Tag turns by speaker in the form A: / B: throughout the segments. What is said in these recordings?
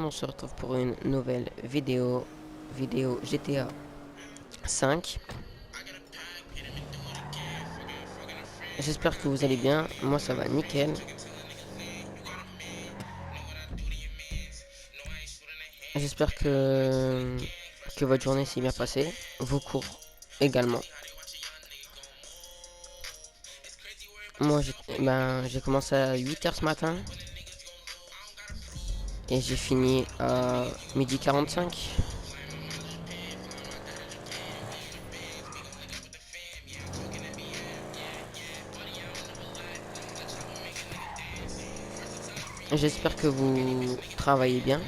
A: on se retrouve pour une nouvelle vidéo GTA 5. J'espère que vous allez bien, moi ça va nickel. J'espère que votre journée s'est bien passée, vos cours également. Moi j'ai commencé à 8h ce matin et j'ai fini à 12h45. J'espère que vous travaillez bien.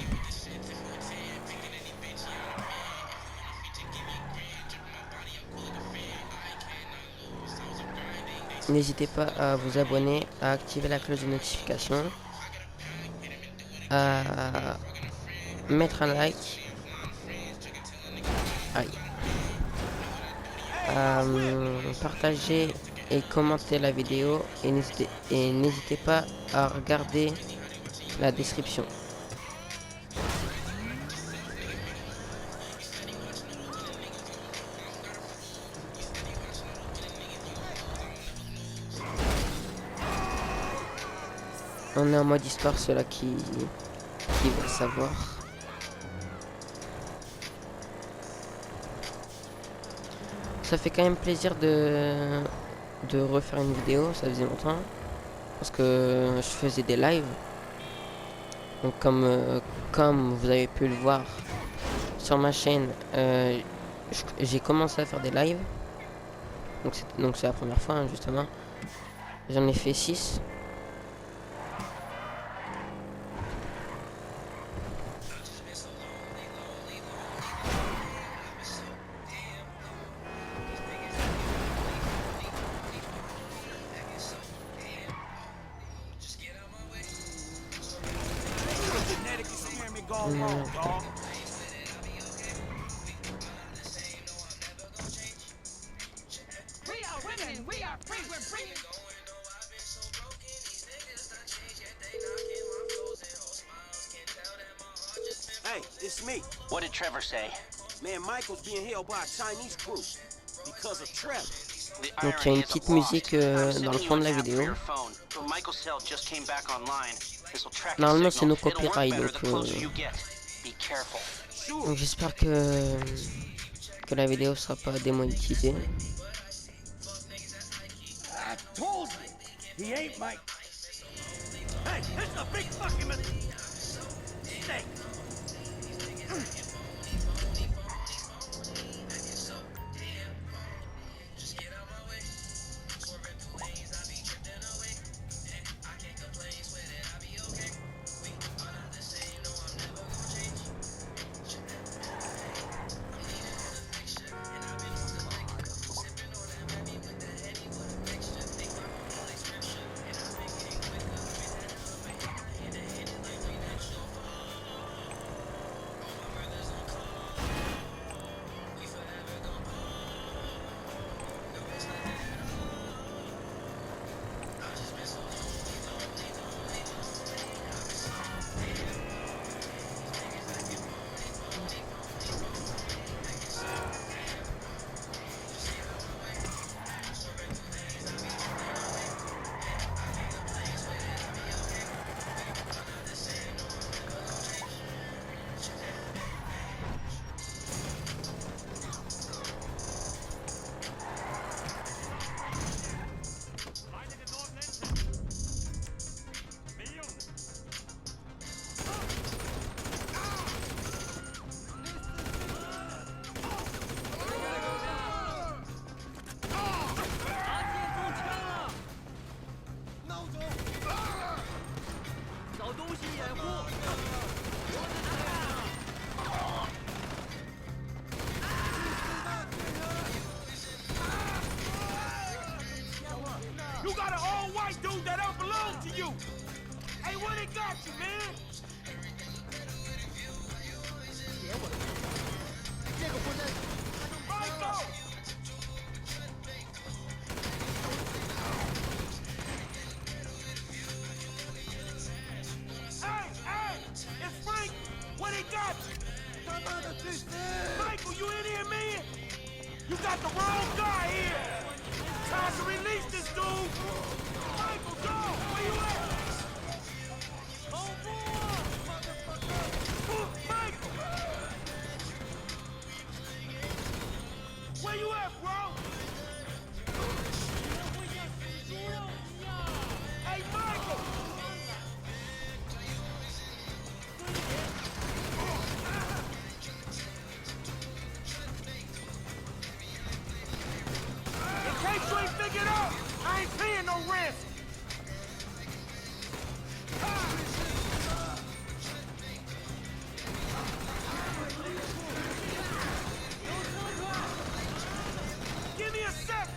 A: N'hésitez pas à vous abonner, à activer la cloche de notification, à mettre un like, à partager et commenter la vidéo et n'hésitez pas à regarder la description. On est en mode histoire, ceux-là qui veulent savoir. Ça fait quand même plaisir de refaire une vidéo, ça faisait longtemps. Parce que je faisais des lives. Donc comme vous avez pu le voir sur ma chaîne, j'ai commencé à faire des lives. Donc c'est la première fois, hein, justement. J'en ai fait 6.
B: Hey, it's me.
C: What did Trevor say?
B: Man, Michael's being held by a Chinese crew because of Trevor.
A: Donc il y a une petite musique dans le fond de la vidéo. Normalement c'est nos copyrights, donc j'espère que la vidéo sera pas démonétisée.
B: I told you, he ain't Mike. Hey, it's a big fucking mistake. You got an all-white dude that don't belong to you. Hey, what they got you, man? Michael! Hey, it's Frank! got the wrong guy here. Time to release this dude. Michael, go. Where you at? Michael. Where you at, bro? Hey, Michael. In case you ain't figured out, I ain't paying no rent. Give me a sec.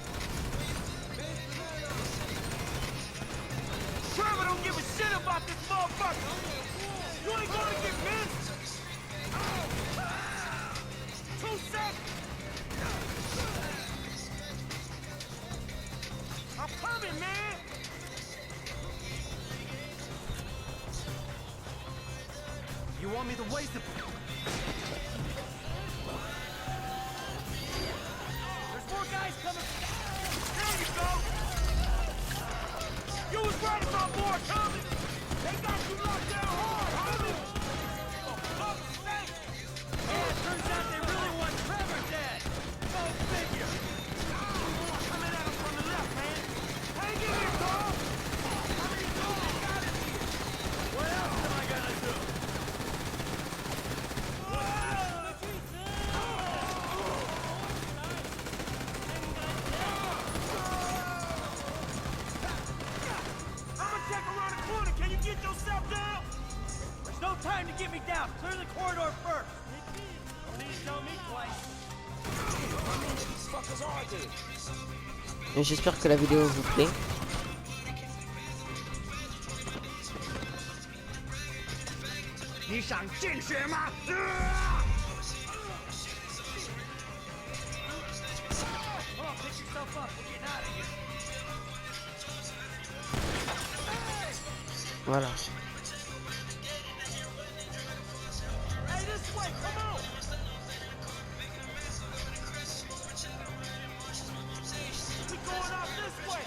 B: Trevor don't give a shit about this motherfucker. You ain't gonna get missed. 2 seconds. I'm coming, man! You want me to waste it? There's more guys coming! There you go! You was right about more coming! They got you locked down hard, homie! For fuck's sake! Yeah, it turns out they really want Trevor dead! Go figure! Coming at him from the left, man! Hang in here, Carl! How many dudes they got in here? What else am I gonna do? I'ma check around the corner. Can you get yourself down? There's no time to get me down. Clear the corridor first. Don't need to tell me twice. How many of these fuckers are there?
A: J'espère que la vidéo vous plaît. Voilà.
B: Hey, this way, come on! We going out this way!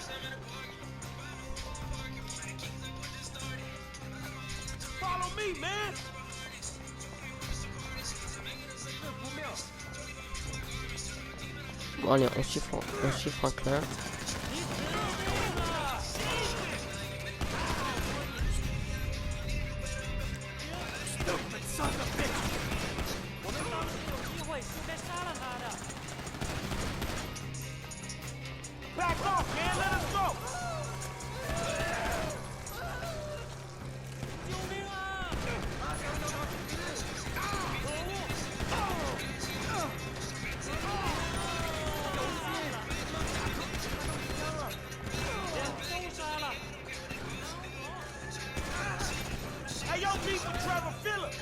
B: Follow me, man!
A: Bon allez, on suit Franklin.
B: Back off, man! Let us go! Hey, yo, people, Trevor, Phillip!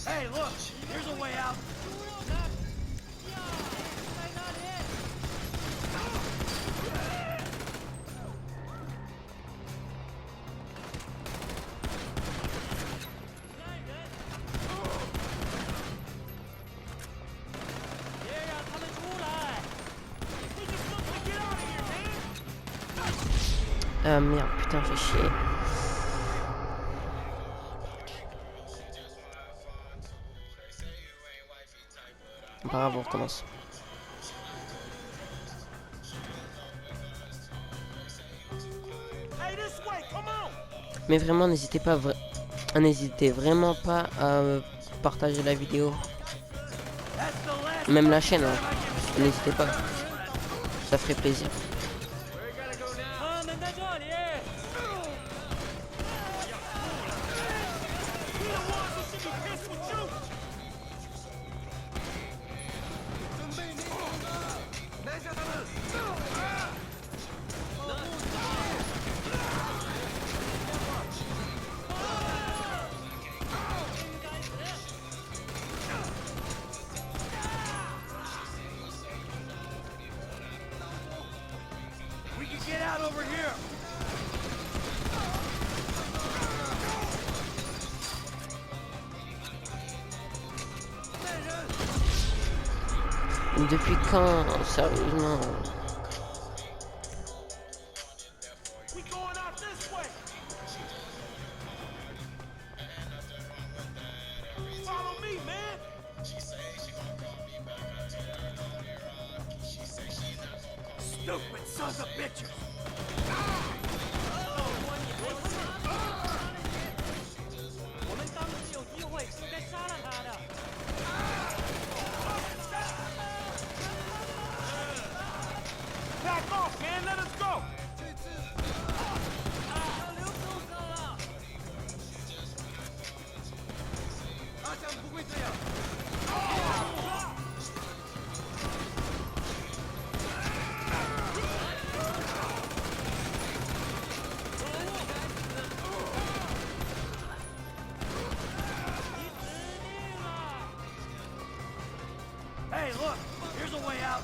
B: Hey, look, here's a way out.
A: Merde, putain, fait chier. Pas grave, on recommence. Mais vraiment, n'hésitez vraiment pas à partager la vidéo. Même la chaîne, hein. N'hésitez pas. Ça ferait plaisir.
B: Get out over here!
A: Depuis quand, sérieusement?
B: We going out this way. Follow me, man. Stupid sons of bitches. Back off, man. Let us go. Hey, look. Here's a way out.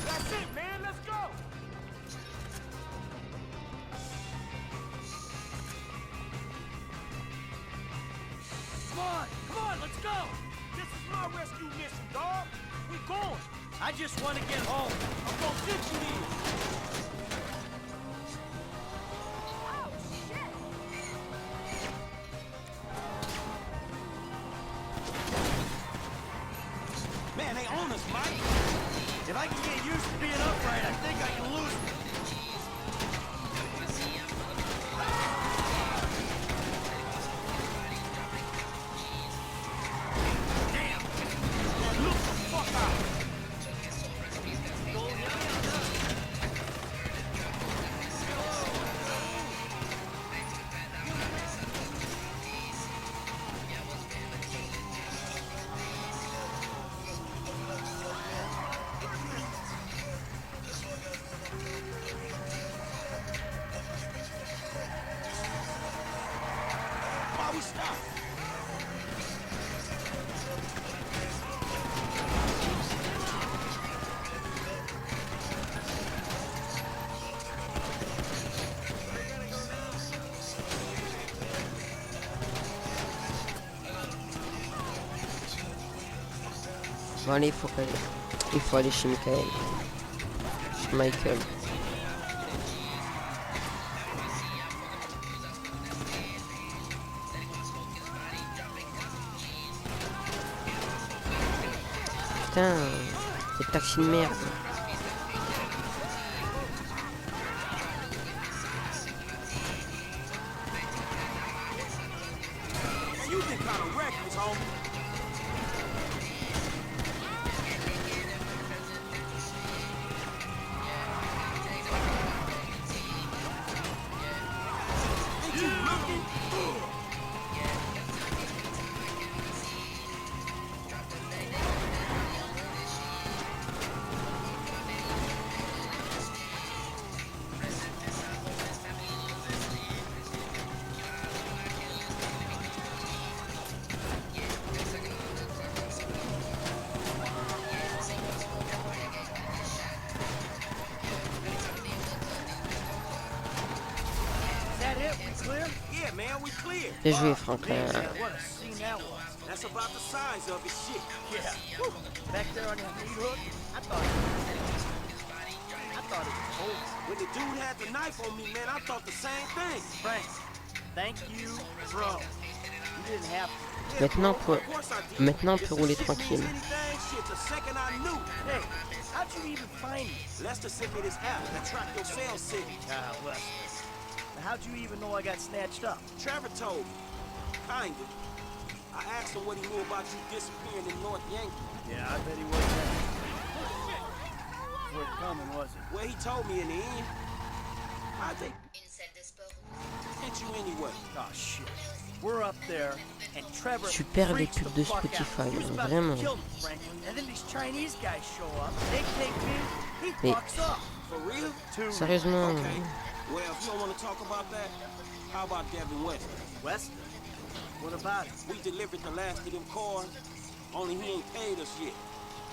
B: That's it, man. Let's go. Come on, let's go. This is my rescue mission, dog. We going. I just want to get home. I'm gonna get you there.
C: Oh, shit!
B: Man, they own us, Mike. If I can get used to being upright, I think I can lose it. Damn! Look the fuck out! Why we stop?
A: Bon allez, il faut aller chez Michael. Chez Michael. Putain, c'est taxi de merde.
B: Man, you been kind of reckless, homie. Ain't you looking? Is that it? We clear? Yeah, man, we clear.
A: Bien joué, Franklin.
B: Man, what a scene that was. That's about the size of it, shit. Yeah. Woo. Back there on that meat hook, I thought it was over. When the dude had the knife on me, man, I thought the same thing. Frank, thank you, bro. You didn't have to.
A: Maintenant, on peut rouler tranquille.
B: Hey, how'd you even find me? Lester sent me this app that tracked your cell signal. Ah, Lester. Now, how'd you even know I got snatched up? Trevor told me. Kinda. I asked him what he knew about you disappearing in North Yankee. Yeah, I bet he wasn't worth coming, was it? Well, he told me in the end. How'd they hit you anyway? Oh, shit. We're up there, and Trevor
A: Super les
B: freaks
A: pubs
B: the
A: de
B: fuck out.
A: Spotify,
B: He was about to
A: vraiment.
B: kill me, Franklin. And then these Chinese guys show up, they take me, he
A: Mais-
B: fucks up. For real?
A: Sérieusement,
B: Okay. Well, if you don't want to talk about that, how about Devin West? West? What about it? We delivered the last of them cars, only he ain't paid us yet.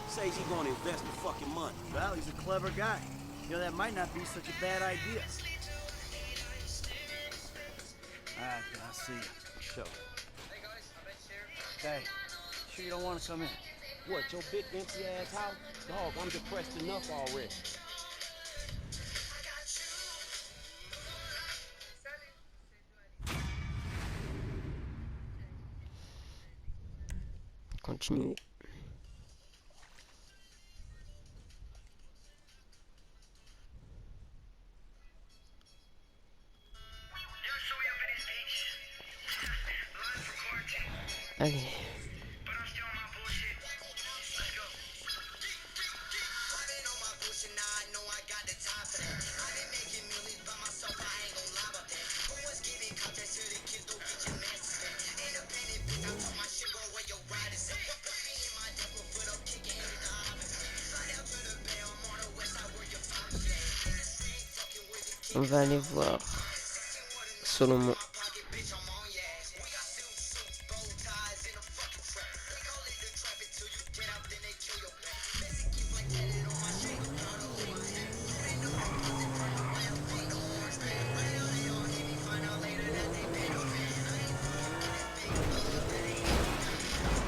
B: Says he gonna invest the fucking money. Well, he's a clever guy. You know, that might not be such a bad idea. Alright, I see you. Sure. Hey, Sure you don't want to come in?
D: What, your big empty ass house? Dog, I'm depressed enough already.
A: Continuer. Allez. On va aller voir Solomon.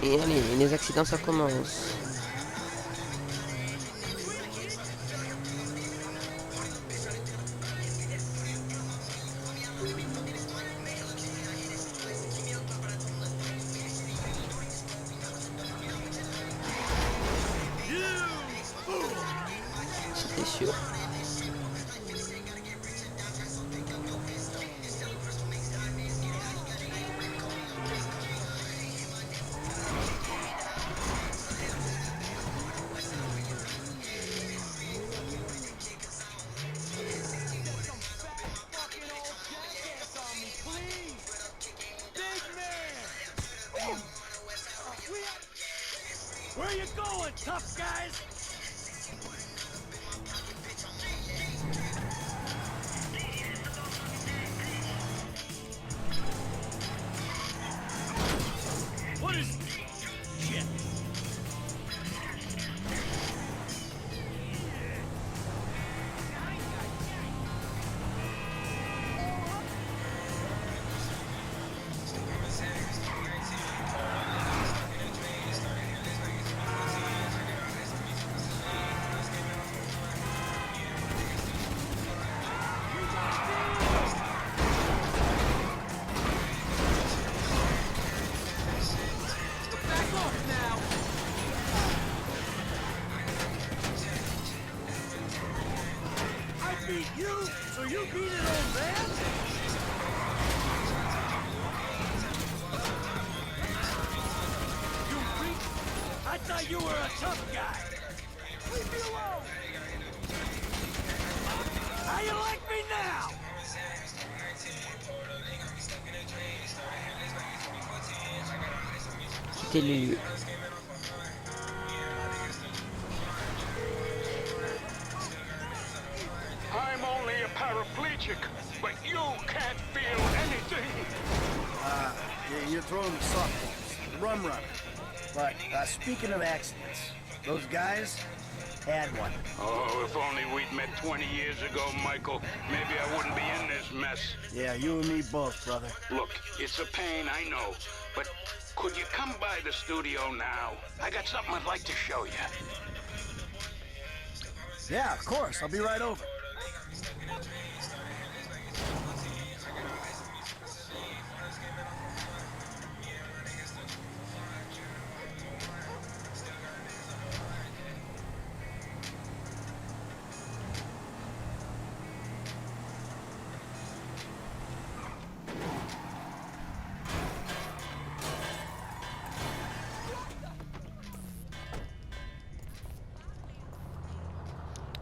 A: Et allez, les accidents ça commence. C'était sûr.
B: Fucking old jackass on me, please! Big man! Where you going, tough guys? What is... Shit. Back off now! I beat you, so you beat an old man? You freak! I thought you were a tough guy! Leave me alone! How you like me now?
A: Quitter les lieux.
E: I'm only a paraplegic, but you can't feel anything.
F: Yeah, you're throwing the softballs. Rum runner. But, speaking of accidents, those guys had one.
E: Oh, if only we'd met 20 years ago, Michael, maybe I wouldn't be in this mess.
F: Yeah, you and me both, brother.
E: Look, it's a pain, I know, but could you come by the studio now? I got something I'd like to show you.
F: Yeah, of course. I'll be right over.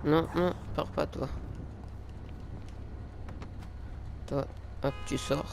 A: Non, non, pars pas toi. Toi, hop, tu sors.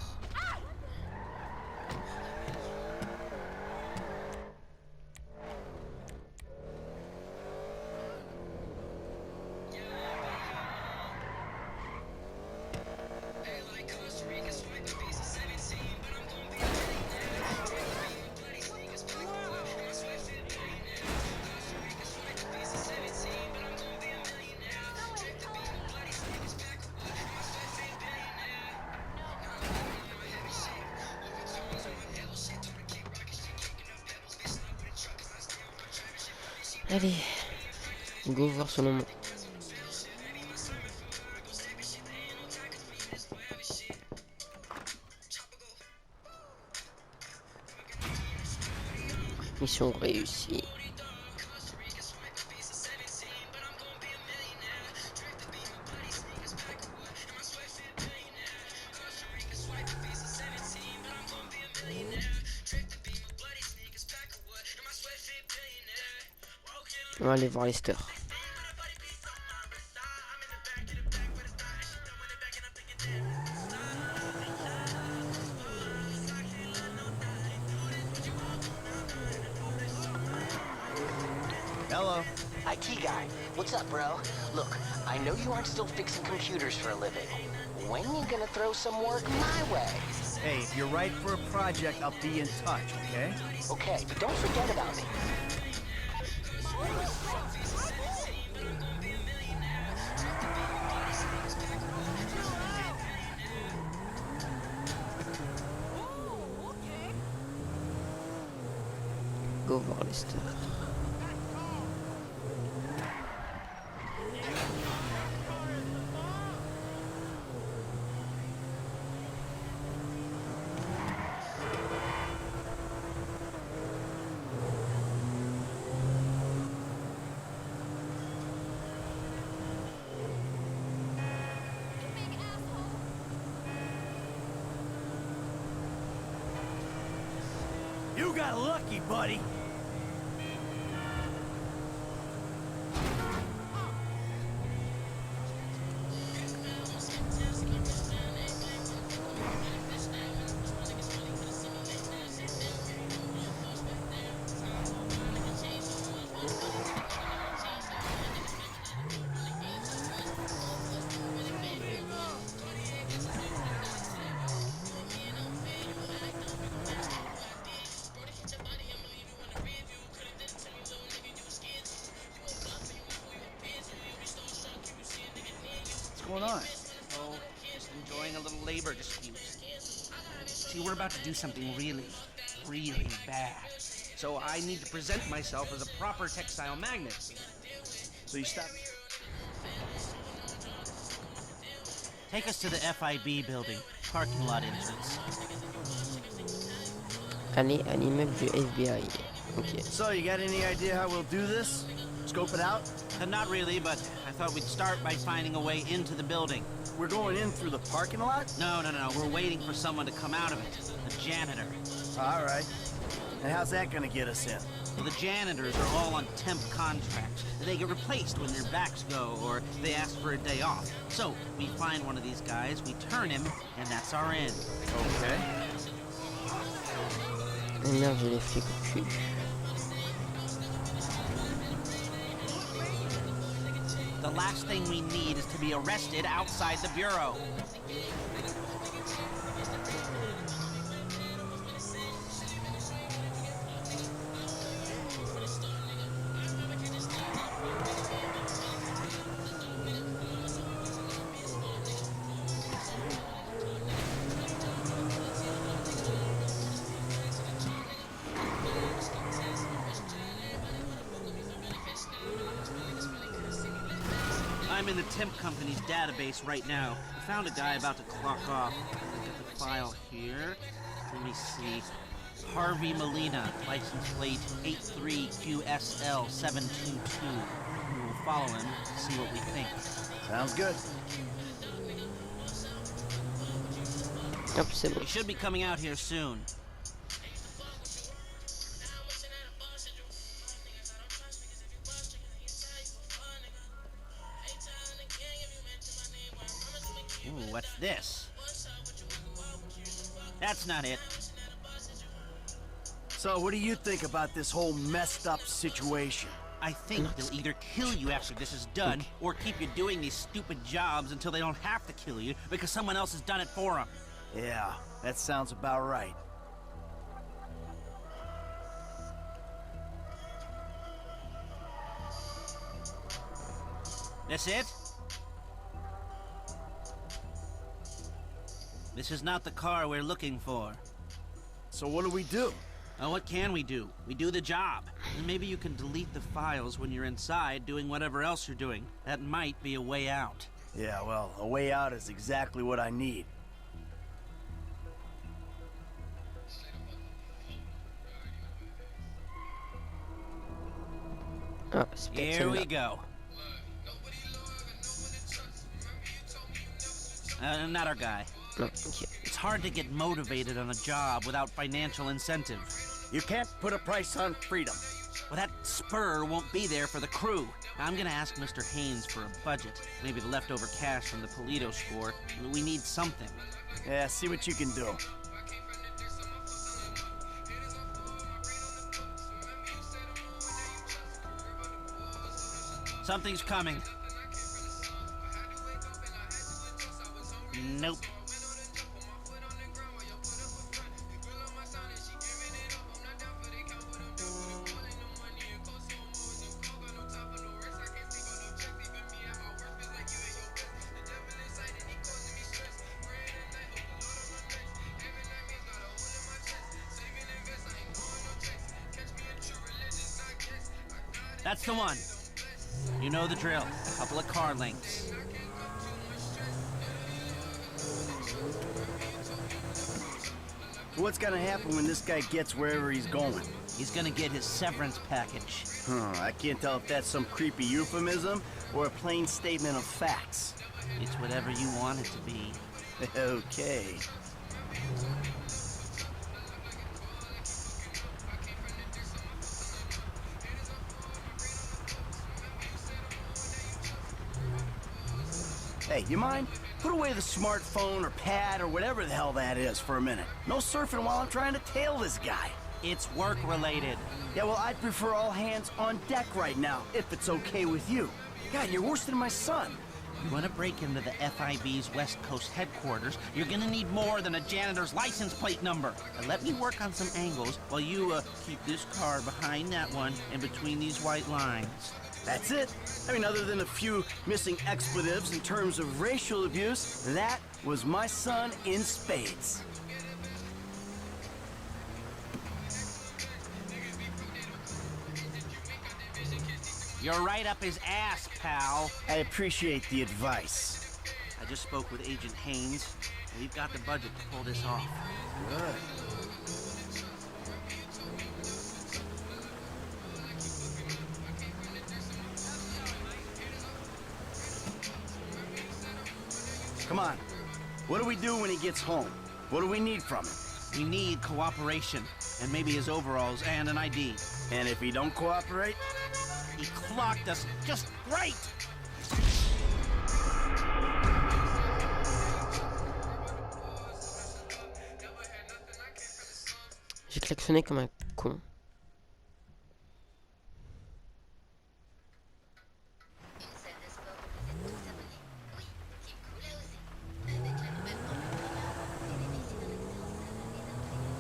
A: Allez, go voir ce nom. Mission réussie. On va aller voir Lester.
F: Hello.
G: IT guy, what's up, bro? Look, I know you aren't still fixing computers for a living. When you gonna throw some work my way?
F: Hey, if you're right for a project, I'll be in touch, okay?
G: Okay, but don't forget about me.
A: Go voir Lester.
F: You got lucky, buddy. What's going on?
H: Oh, just enjoying a little labor dispute. See, we're about to do something really, really bad. So I need to present myself as a proper textile magnet.
F: So you stopped.
I: Take us to the FIB building, parking lot entrance.
A: Allez à l'immeuble du FBI. Ok.
F: So you got any idea how we'll do this? Scope it out?
I: Not really, but I thought we'd start by finding a way into the building.
F: We're going in through the parking lot?
I: No, we're waiting for someone to come out of it. A janitor.
F: All right. And how's that gonna get us in?
I: Well, the janitors are all on temp contracts. They get replaced when their backs go or they ask for a day off. So, we find one of these guys, we turn him, and that's our end.
F: Okay.
A: Merde, j'ai les flics au cul.
I: The last thing we need is to be arrested outside the bureau. I'm in the temp company's database right now. I found a guy about to clock off. I'll get the file here. Let me see. Harvey Molina, license plate 83QSL722. We will follow him to see what we think.
F: Sounds good.
A: Hop, c'est bon.
I: He should be coming out here soon. Ooh, what's this? That's not it.
F: So what do you think about this whole messed up situation?
I: I think they'll either kill you after this is done, or keep you doing these stupid jobs until they don't have to kill you because someone else has done it for them.
F: Yeah, that sounds about right.
I: This it? This is not the car we're looking for.
F: So what do we do?
I: What can we do? We do the job. And maybe you can delete the files when you're inside doing whatever else you're doing. That might be a way out.
F: Yeah, well, a way out is exactly what I need.
A: Ah, c'est peut-être
I: Here we
A: celle-là.
I: go. Not our guy.
A: Non, ok.
I: It's hard to get motivated on a job without financial incentive.
F: You can't put a price on freedom.
I: Well, that spur won't be there for the crew. I'm gonna ask Mr. Haynes for a budget. Maybe the leftover cash from the Polito score. We need something.
F: Yeah, see what you can do.
I: Something's coming. Nope. That's the one. You know the drill. A couple of car links.
F: What's gonna happen when this guy gets wherever he's going?
I: He's gonna get his severance package.
F: I can't tell if that's some creepy euphemism or a plain statement of facts.
I: It's whatever you want it to be.
F: Okay. Hey, you mind? Put away the smartphone or pad or whatever the hell that is for a minute. No surfing while I'm trying to tail this guy.
I: It's work related.
F: Yeah, well, I'd prefer all hands on deck right now, if it's okay with you. God, you're worse than my son.
I: You want to break into the FIB's West Coast headquarters, you're gonna need more than a janitor's license plate number. Now, let me work on some angles while you keep this car behind that one and between these white lines.
F: That's it. I mean, other than a few missing expletives in terms of racial abuse, that was my son in spades.
I: You're right up his ass, pal.
F: I appreciate the advice.
I: I just spoke with Agent Haynes, and we've got the budget to pull this off.
F: Good. Come on. What do we do when he gets home? What do we need from him?
I: We need cooperation, and maybe his overalls and an ID.
F: And if he don't cooperate?
I: He clocked us just great!
A: J'ai klaxonné comme un con.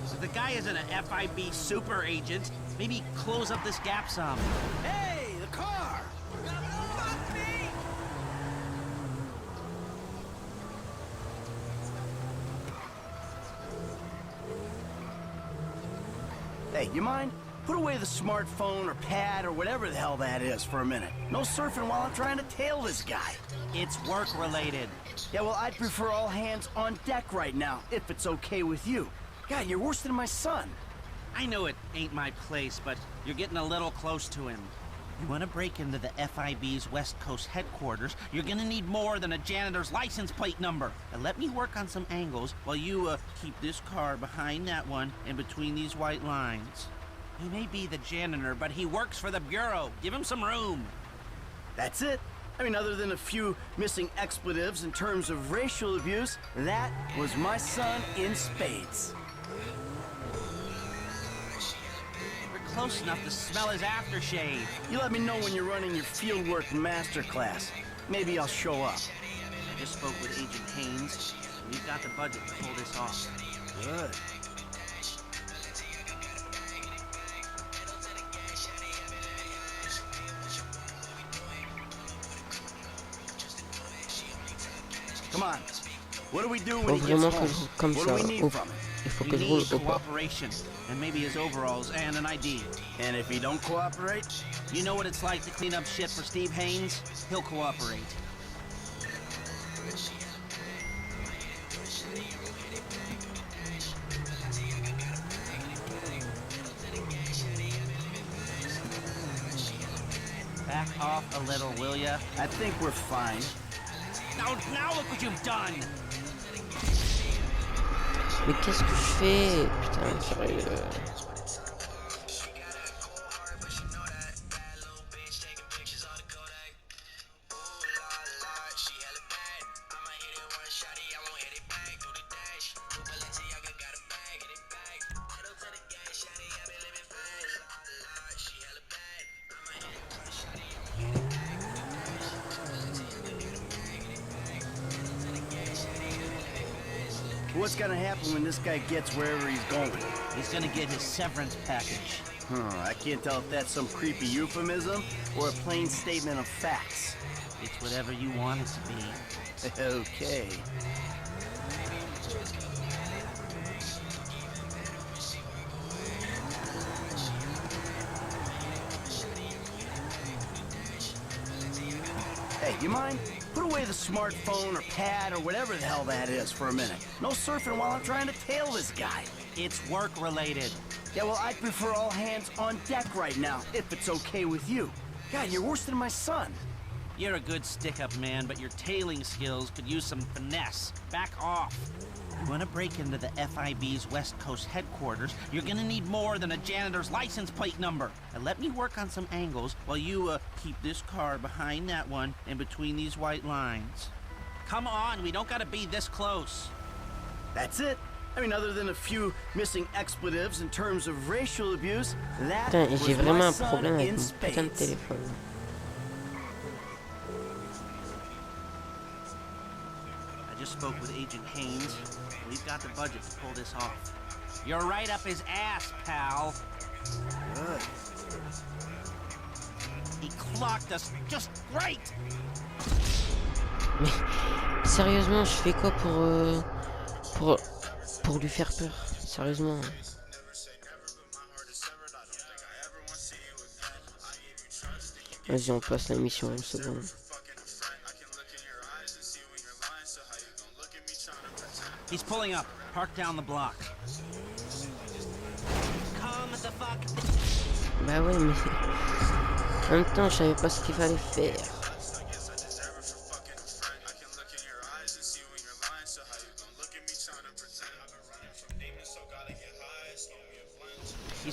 I: So the guy isn't an FIB super agent. Maybe close up this gap some.
F: Hey, the car!
B: Fuck me!
F: Hey, you mind? Put away the smartphone or pad or whatever the hell that is for a minute. No surfing while I'm trying to tail this guy.
I: It's work related.
F: Yeah, well, I'd prefer all hands on deck right now, if it's okay with you. God, you're worse than my son.
I: I know it ain't my place, but you're getting a little close to him. You want to break into the FIB's West Coast headquarters, you're gonna need more than a janitor's license plate number. Now let me work on some angles while you keep this car behind that one and between these white lines. He may be the janitor, but he works for the Bureau. Give him some room.
F: That's it. I mean, other than a few missing expletives in terms of racial abuse, that was my son in spades.
I: We're close enough to smell his aftershave.
F: You let me know when you're running your fieldwork masterclass. Maybe I'll show up.
I: I just spoke with Agent Haynes. We've got the budget to pull this off.
F: Good. Come on. What do we do when he gets home?
A: Comme
F: What
A: ça.
F: do we need
A: Ouf.
F: from him?
A: Il faut
I: We
A: que je roule
I: need
A: au pas.
I: cooperation, and maybe his overalls and an ID.
F: And if he don't cooperate?
I: You know what it's like to clean up shit for Steve Haynes? He'll cooperate. Back off a little, will ya?
F: I think we're fine.
I: Now look what you've done!
A: Mais qu'est-ce que je fais? Putain, sérieux.
F: What's gonna happen when this guy gets wherever he's going?
I: He's gonna get his severance package.
F: I can't tell if that's some creepy euphemism or a plain statement of facts.
I: It's whatever you want it to be.
F: Okay. Hey, you mind? Put away the smartphone or pad or whatever the hell that is for a minute. No surfing while I'm trying to tail this guy.
I: It's work-related.
F: Yeah, well, I'd prefer all hands on deck right now, if it's okay with you. God, you're worse than my son.
I: You're a good stick-up man, but your tailing skills could use some finesse. Back off. You want to break into the FIB's West Coast headquarters, you're gonna need more than a janitor's license plate number. And let me work on some angles while you, keep this car behind that one and between these white lines. Come on, we don't gotta be this close.
F: That's it. I mean, other than a few missing expletives in terms of racial abuse, that
A: Putain,
F: was
A: j'ai
F: my
A: vraiment un
F: son
A: problème avec
F: in
A: mon putain de
F: spades.
A: téléphone.
I: I just spoke with Agent Haynes. We've got the budget to pull this off. You're right up his ass, pal.
F: Good.
I: He clocked us just right.
A: Mais sérieusement, je fais quoi pour lui faire peur? Sérieusement. Vas-y, on passe la mission, c'est bon.
I: He's pulling up. Park down the block. Come the fuck.
A: Bah ouais, mais en même temps, je savais pas ce qu'il fallait faire.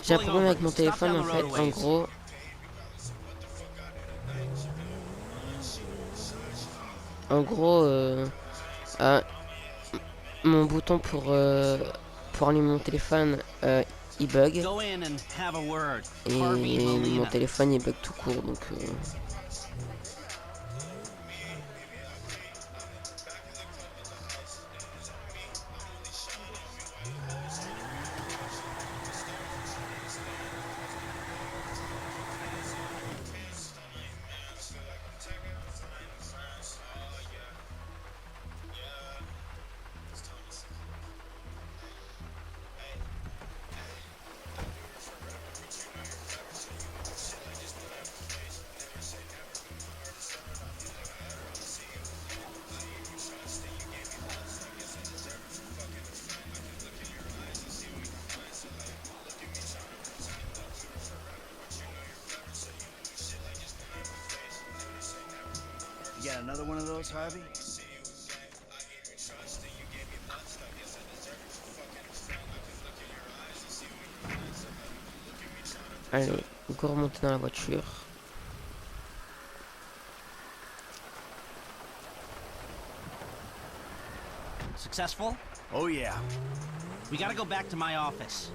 A: J'ai un problème avec mon téléphone en fait, en gros. Mon bouton pour allumer mon téléphone, il bug. Et mon téléphone il bug tout court, donc...
F: You got another one of those, Harvey?
A: Allez, go remonter dans la voiture.
I: Successful?
F: Oh yeah.
I: We gotta go back to my office.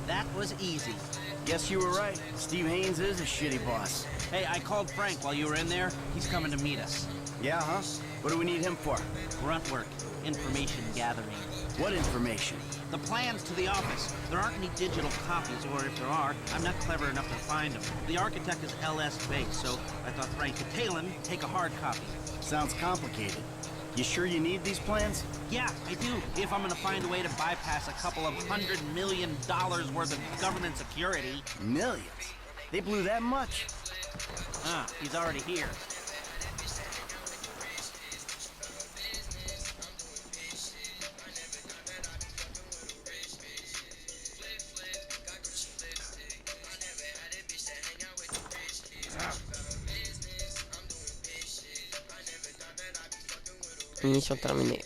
I: That was easy.
F: Guess you were right. Steve Haynes is a shitty boss.
I: Hey, I called Frank while you were in there. He's coming to meet us.
F: Yeah, huh? What do we need him for?
I: Grunt work. Information gathering.
F: What information?
I: The plans to the office. There aren't any digital copies, or if there are, I'm not clever enough to find them. The architect is LS-based, so I thought Frank could tail him, take a hard copy.
F: Sounds complicated. You sure you need these plans?
I: Yeah, I do, if I'm gonna find a way to bypass a couple of $100 million worth of government security.
F: Millions? They blew that much?
I: Ah, he's already here.
A: Mission terminée.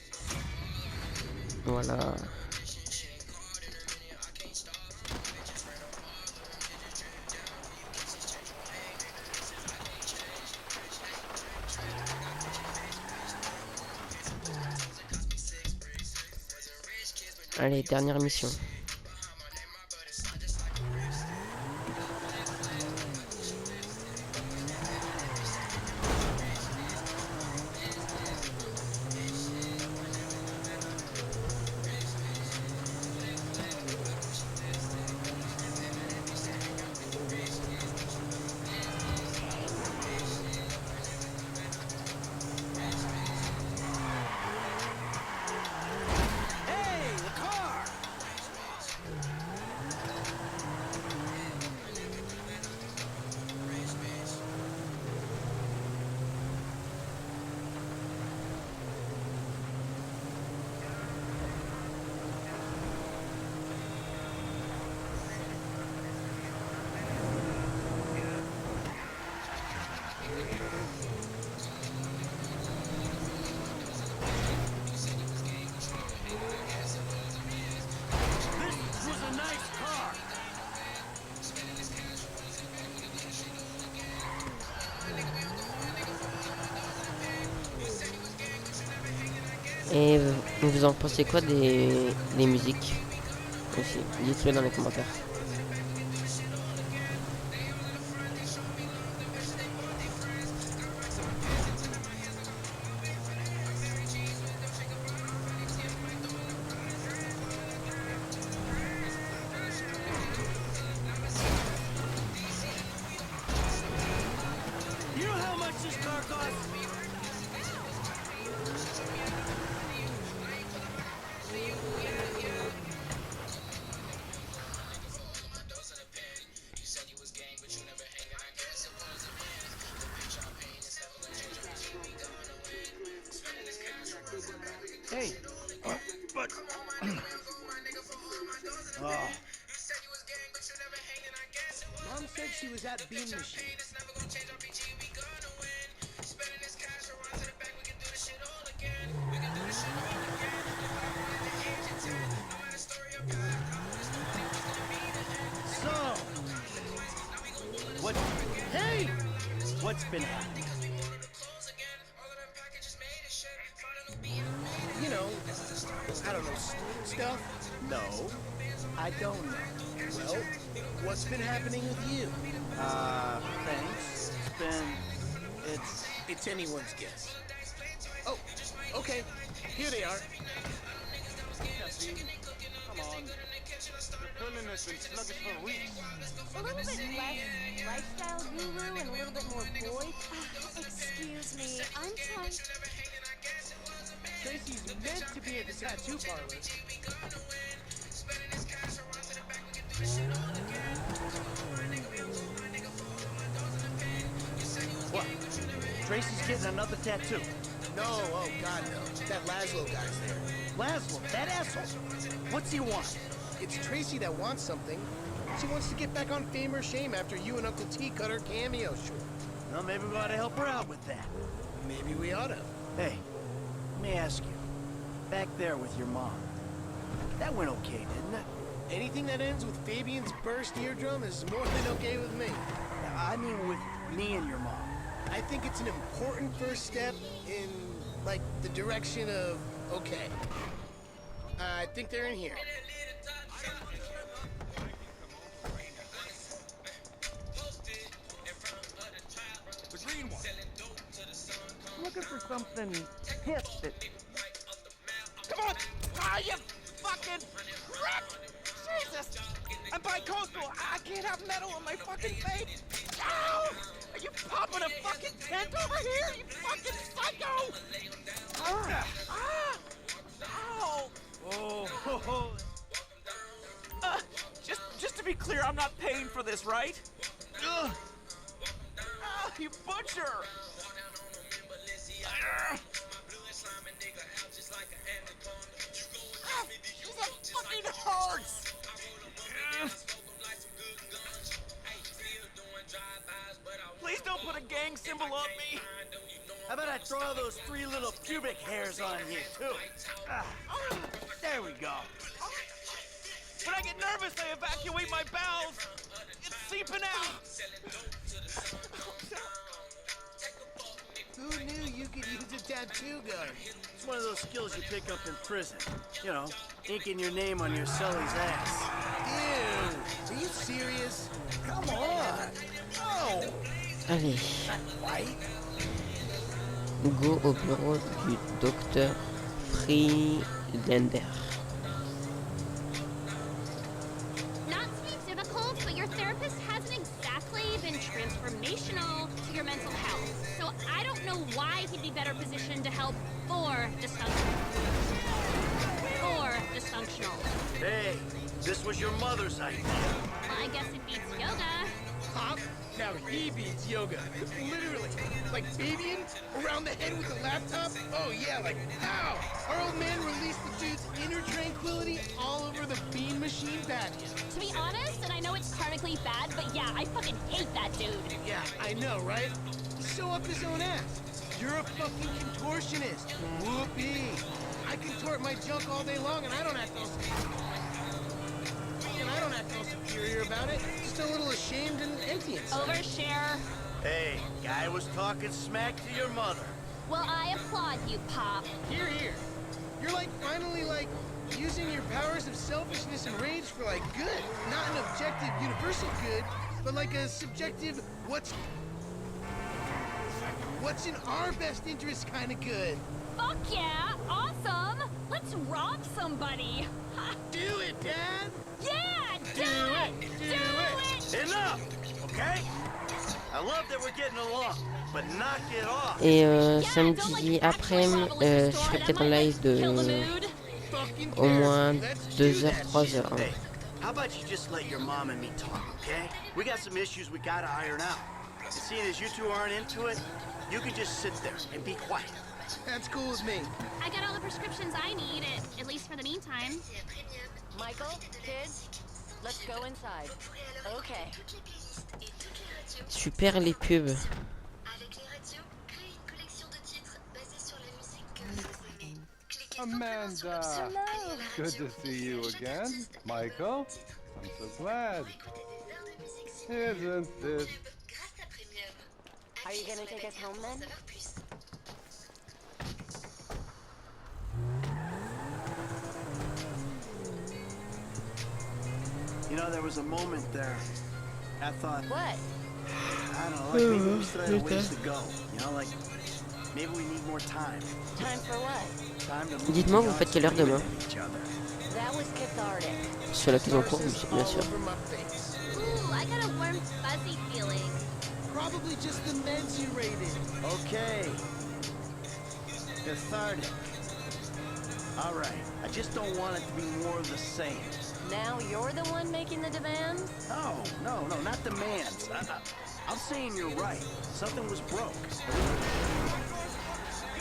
A: Voilà. Allez, dernière mission. Et vous en pensez quoi des musiques aussi? Dites-le dans les commentaires.
B: You know how much this car costs?
F: Hey. But... oh.
B: Mom said she was at Bean Machine.
F: So... what... hey! What's been happening?
B: You know, I don't know, stuff?
F: No, I don't know.
B: Well, what's been happening with you?
F: Thanks.
B: It's anyone's guess. Oh, okay. Here they are.
D: Come on. The pulling has been sluggish for weeks.
C: A little bit less lifestyle guru and a little bit more boy. Excuse me, I'm trying.
B: Tracy's meant to be at the tattoo parlor.
F: What? Tracy's getting another tattoo.
B: No, oh God, no. That Laszlo guy's there.
F: Laszlo, that asshole. What's he want?
B: It's Tracy that wants something. She wants to get back on Fame or Shame after you and Uncle T cut her cameo short.
F: Well, maybe we ought to help her out with that.
B: Maybe we oughta.
F: Hey, let me ask you. Back there with your mom. That went okay, didn't it?
B: Anything that ends with Fabian's burst eardrum is more than okay with me.
F: I mean with me and your mom.
B: I think it's an important first step in, like, the direction of okay. I think they're in here.
D: The green one.
F: Looking for something hip that...
B: Come on! Ah, you fuck!
H: fucking wreck! Jesus! I'm bi-coastal. I can't have metal on my fucking face. Ow! Are you popping a fucking tent over here? You fucking psycho! Ah! Ah! Ow! Oh! Ho, ho. Just to be clear, I'm not paying for this, right? Ugh. Ah, you butcher! Ah, that fucking hurts! Please don't put a gang symbol on me.
F: How about I throw all those 3 little pubic hairs on you, too? There we go.
H: When I get nervous, I evacuate my bowels. It's seeping out.
F: Who knew you could use a tattoo gun? It's one of those skills you pick up in prison. You know, inking your name on your sully's ass. Ew! Are you serious? Come on! Oh!
A: Allez,
F: White?
A: go au bureau du docteur Friedlander.
C: Not to be difficult, but your therapist hasn't exactly been transformational to your mental health. So I don't know why he'd be better positioned to help for dysfunctional.
F: Hey, this was your mother's idea.
C: Well, I guess it beats yoga.
F: Huh? Now he beats yoga. Literally. Like babying around the head with a laptop? Oh yeah, like ow! Our old man released the dude's inner tranquility all over the bean machine patio.
C: To be honest, and I know it's karmically bad, but yeah, I fucking hate that dude.
F: Yeah, I know, right? He's so up his own ass. You're a fucking contortionist. Whoopee. I contort my junk all day long and I don't feel superior about it. Just a little ashamed and empty inside.
C: Overshare.
F: Hey, guy was talking smack to your mother.
C: Well, I applaud you, Pop.
F: Here, here. You're like finally using your powers of selfishness and rage for good. Not an objective universal good, but like a subjective what's in our best interest kind of good.
C: Fuck yeah, awesome. Let's rob somebody.
F: Do it, Dad.
C: Yeah, do it. Do it.
F: Enough, okay? I love that we're getting along, but knock it off.
A: Et samedi après-midi, je ferai peut-être un live de au moins 2h, 3h.
F: Hey, how about you just let your mom and me talk, okay? We got some issues we gotta iron out. And seeing as you two aren't into it, you can just sit there and be quiet. That's cool with me.
C: I got all the prescriptions I need, at least for the meantime.
J: Michael, kids, let's go inside. Okay.
A: Super les pubs.
K: Avec les radios, créez une collection de titres basée sur la musique que vous aimez. Cliquez simplement sur l'option
L: Amanda,
K: Allier la
L: good
K: radio
L: to see you
K: et ajoutez
L: again.
K: ce titre.
L: Michael, I'm so glad.
K: L'heure de musique
L: Isn't this?
K: grâce à Premium.
J: Are you gonna take us home then?
K: Savoir plus.
F: You know, there was a moment there. I thought,
J: What?
F: I don't know, maybe we still have a ways to go. You know, maybe we need more time.
J: Time for what?
F: Time to move
A: Dites-moi, vous
F: beyond
A: faites quelle heure demain?
F: screaming at each other.
J: That was cathartic.
A: Sur la prise en cours, bien sûr.
C: Ooh, I got a warm, fuzzy feeling.
F: Probably just the meds you rated. Okay. Cathartic. All right. I just don't want it to be more of the same.
J: Now you're the one making the demands?
F: No, not demands. I'm saying you're right. Something was broke.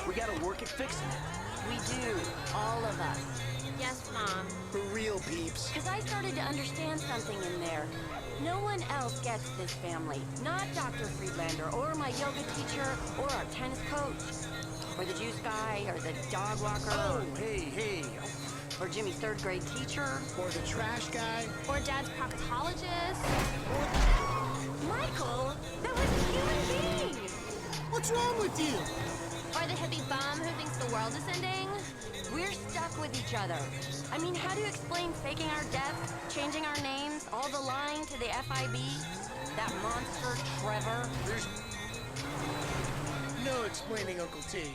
F: We gotta work at fixing it.
J: We do. All of us.
C: Yes, Mom.
F: For real, peeps.
J: Because I started to understand something in there. No one else gets this family. Not Dr. Friedlander, or my yoga teacher, or our tennis coach, or the juice guy, or the dog walker.
F: Oh, hey.
J: Or Jimmy's third grade teacher.
F: Or the trash guy.
C: Or Dad's proctologist.
J: Michael, that was a human being.
F: What's wrong with you?
C: Or the hippie bum who thinks the world is ending.
J: We're stuck with each other. I mean, how do you explain faking our death, changing our names, all the lying to the FIB? That monster, Trevor?
F: There's no explaining Uncle T.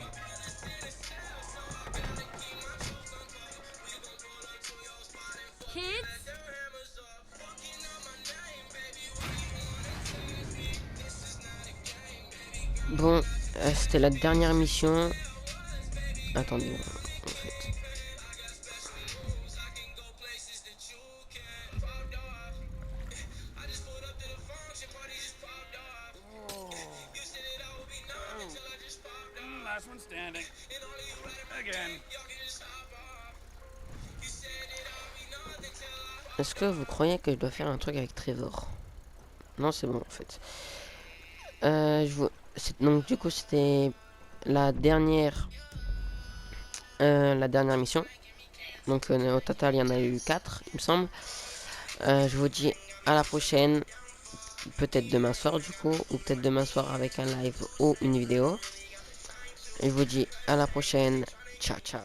A: Bon, c'était la dernière mission. Attendez, en fait.
F: Last one standing. Again.
A: Est-ce que vous croyez que je dois faire un truc avec Trevor? Non, c'est bon en fait. Donc du coup c'était la dernière mission. Donc au total il y en a eu 4 il me semble. Je vous dis à la prochaine. Peut-être demain soir du coup. Ou peut-être demain soir avec un live ou une vidéo. Et je vous dis à la prochaine. Ciao ciao.